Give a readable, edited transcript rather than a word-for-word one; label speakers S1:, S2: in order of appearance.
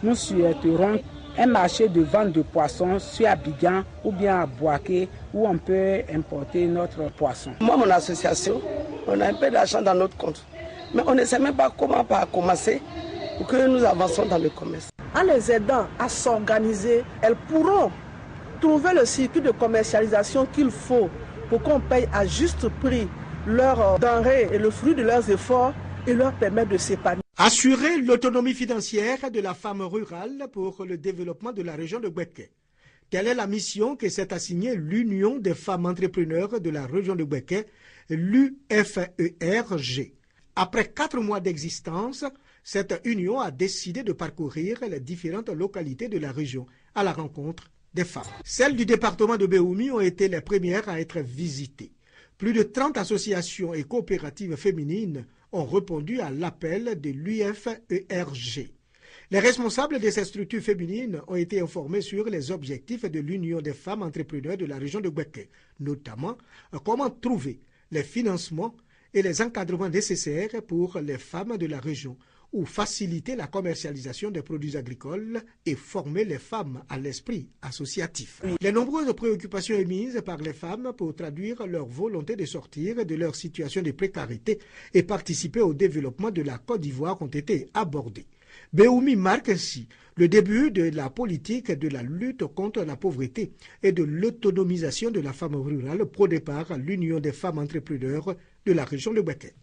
S1: nous souhaiterons un marché de vente de poissons sur Abidjan ou bien à Bouaké où on peut importer notre poisson.
S2: Moi, mon association, on a un peu d'argent dans notre compte. Mais on ne sait même pas comment commencer pour que nous avancions dans le commerce.
S3: En les aidant à s'organiser, elles pourront trouver le circuit de commercialisation qu'il faut pour qu'on paye à juste prix leurs denrées et le fruit de leurs efforts et leur permettre de s'épanouir.
S4: Assurer l'autonomie financière de la femme rurale pour le développement de la région de Bouaké. Telle est la mission que s'est assignée l'Union des femmes entrepreneurs de la région de Bouaké, l'UFERG. Après 4 mois d'existence, cette union a décidé de parcourir les différentes localités de la région à la rencontre des femmes. Celles du département de Béoumi ont été les premières à être visitées. Plus de 30 associations et coopératives féminines ont répondu à l'appel de l'UFERG. Les responsables de ces structures féminines ont été informés sur les objectifs de l'Union des femmes entrepreneurs de la région de Bouaké, notamment comment trouver les financements et les encadrements nécessaires pour les femmes de la région, ou faciliter la commercialisation des produits agricoles et former les femmes à l'esprit associatif. Les nombreuses préoccupations émises par les femmes pour traduire leur volonté de sortir de leur situation de précarité et participer au développement de la Côte d'Ivoire ont été abordées. Béoumi marque ainsi le début de la politique de la lutte contre la pauvreté et de l'autonomisation de la femme rurale prônée par l'Union des femmes entrepreneurs de la région de Bouaké.